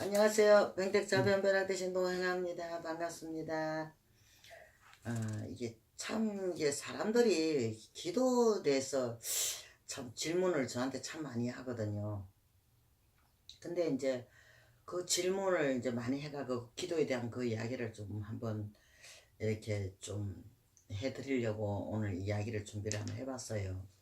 안녕하세요. 병택저변별화 되신 노행합니다. 반갑습니다. 이게 사람들이 기도에 대해서 참 질문을 저한테 참 많이 하거든요. 근데 이제 그 질문을 이제 많이 해가고 기도에 대한 그 이야기를 좀 한번 이렇게 좀 해드리려고 오늘 이야기를 준비를 한번 해봤어요.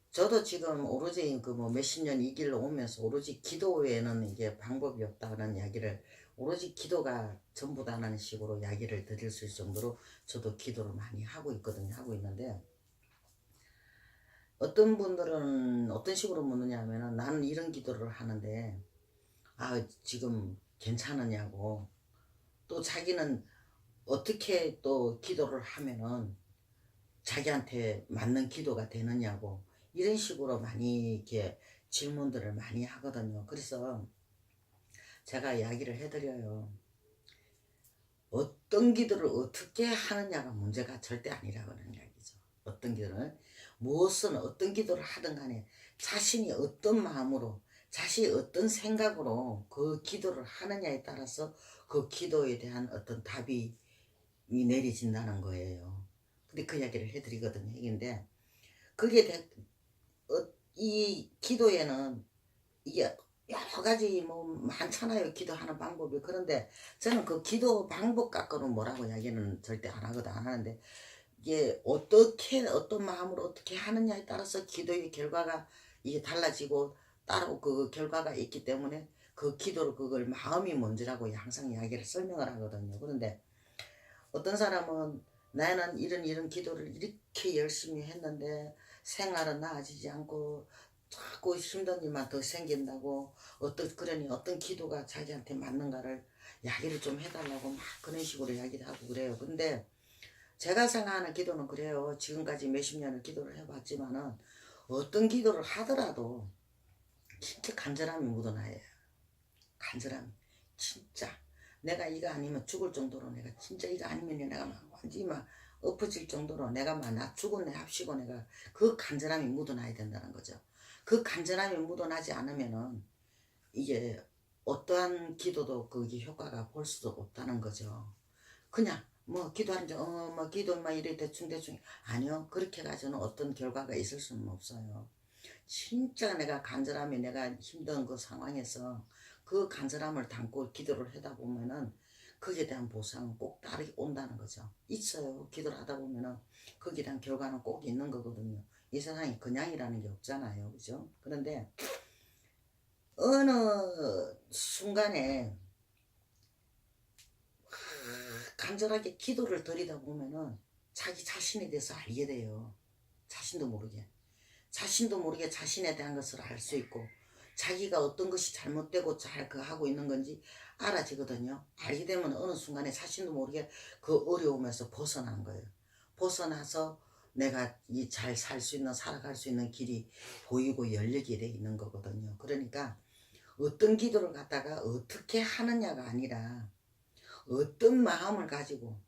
저도 지금 오로지 그 뭐 몇십 년 이 길로 오면서 오로지 기도 외에는 이게 방법이 없다는 이야기를 오로지 기도가 전부다라는 식으로 이야기를 드릴 수 있을 정도로 저도 기도를 많이 하고 있거든요. 하고 있는데 어떤 분들은 어떤 식으로 묻느냐 하면은 나는 이런 기도를 하는데 지금 괜찮으냐고, 또 자기는 어떻게 또 기도를 하면은 자기한테 맞는 기도가 되느냐고, 이런 식으로 많이 이렇게 질문들을 많이 하거든요. 그래서 제가 이야기를 해드려요. 어떤 기도를 어떻게 하느냐가 문제가 절대 아니라는 이야기죠. 어떤 기도를, 무엇은 어떤 기도를 하든 간에 자신이 어떤 마음으로, 자신이 어떤 생각으로 그 기도를 하느냐에 따라서 그 기도에 대한 어떤 답이 내려진다는 거예요. 근데 그 이야기를 해드리거든요. 이건데 그게 이 기도에는 이게 여러 가지 뭐 많잖아요. 기도하는 방법이. 그런데 저는 그 기도 방법 갖고는 뭐라고 이야기는 절대 안 하거든. 안 하는데 이게 어떻게 어떤 마음으로 어떻게 하느냐에 따라서 기도의 결과가 이게 달라지고 따로 그 결과가 있기 때문에 그 기도를 그걸 마음이 먼저라고 항상 이야기를 설명을 하거든요. 그런데 어떤 사람은 나는 이런 기도를 이렇게 열심히 했는데 생활은 나아지지 않고 자꾸 힘든 일만 더 생긴다고, 그러니 어떤 기도가 자기한테 맞는가를 이야기를 좀 해달라고 막 그런 식으로 이야기를 하고 그래요. 근데 제가 생각하는 기도는 그래요. 지금까지 몇십 년을 기도를 해봤지만은 어떤 기도를 하더라도 진짜 간절함이 묻어나요. 간절함. 진짜 내가 이거 아니면 죽을 정도로, 내가 진짜 이거 아니면 내가 막 완전히 막 엎어질 정도로 내가 막 나 죽은 내 합시고 내가 그 간절함이 묻어나야 된다는 거죠. 그 간절함이 묻어나지 않으면은 이게 어떠한 기도도 그게 효과가 볼 수도 없다는 거죠. 그냥 뭐 기도하는 뭐 기도 막 이래 대충 아니요, 그렇게 가서는 어떤 결과가 있을 수는 없어요. 진짜 내가 간절함이, 내가 힘든 그 상황에서 그 간절함을 담고 기도를 하다 보면은 거기에 대한 보상은 꼭 따라온다는 거죠. 있어요. 기도를 하다 보면은 거기에 대한 결과는 꼭 있는 거거든요. 이 세상에 그냥이라는 게 없잖아요. 그죠? 그런데 어느 순간에 간절하게 기도를 드리다 보면은 자기 자신에 대해서 알게 돼요. 자신도 모르게. 자신도 모르게 자신에 대한 것을 알 수 있고, 자기가 어떤 것이 잘못되고 잘 그 하고 있는 건지 알아지거든요. 알게 되면 어느 순간에 자신도 모르게 그 어려움에서 벗어나는 거예요. 벗어나서 내가 이 잘 살 수 있는, 살아갈 수 있는 길이 보이고 열리게 돼 있는 거거든요. 그러니까 어떤 기도를 갖다가 어떻게 하느냐가 아니라 어떤 마음을 가지고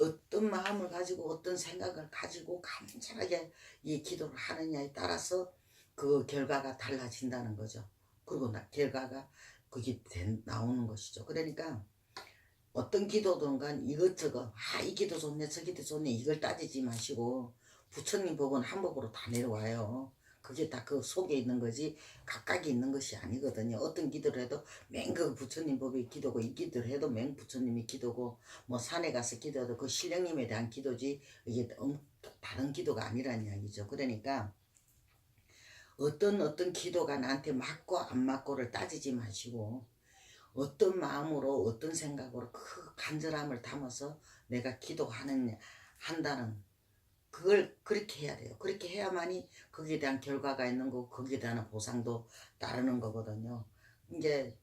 어떤 생각을 가지고 간절하게 이 기도를 하느냐에 따라서 그 결과가 달라진다는 거죠. 그리고 결과가 그게 나오는 것이죠. 그러니까 어떤 기도든 간 이것저것 이 기도 좋네 저 기도 좋네 이걸 따지지 마시고 부처님 법은 한 법으로 다 내려와요. 그게 다 그 속에 있는 거지 각각이 있는 것이 아니거든요. 어떤 기도를 해도 맹 그 부처님 법이 기도고, 이 기도를 해도 맹 부처님이 기도고, 뭐 산에 가서 기도해도 그 신령님에 대한 기도지 이게 다른 기도가 아니라는 이야기죠. 그러니까 어떤 기도가 나한테 맞고 안 맞고를 따지지 마시고 어떤 마음으로 어떤 생각으로 그 간절함을 담아서 내가 한다는 그걸 그렇게 해야 돼요. 그렇게 해야만이 거기에 대한 결과가 있는 거고 거기에 대한 보상도 따르는 거거든요. 이제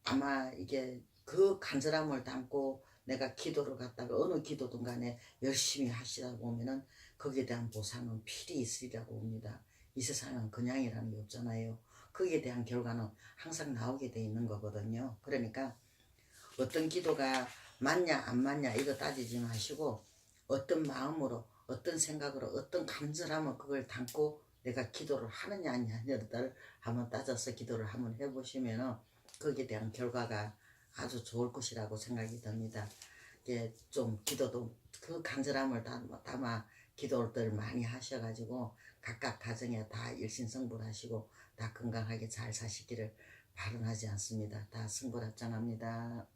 아마 이게 그 간절함을 담고 내가 기도를 갖다가 어느 기도든 간에 열심히 하시다 보면은 거기에 대한 보상은 필히 있으리라고 봅니다. 이 세상은 그냥이라는 게 없잖아요. 거기에 대한 결과는 항상 나오게 돼 있는 거거든요. 그러니까 어떤 기도가 맞냐 안 맞냐 이거 따지지 마시고 어떤 마음으로 어떤 생각으로 어떤 간절함을 그걸 담고 내가 기도를 하느냐 아니냐를 한번 따져서 기도를 한번 해보시면은 거기에 대한 결과가 아주 좋을 것이라고 생각이 듭니다. 이게 좀 기도도 그 간절함을 담아 기도를 많이 하셔가지고 각각 가정에 다 일신성불하시고 다 건강하게 잘 사시기를 바람하지 않습니다. 다 승불합장합니다.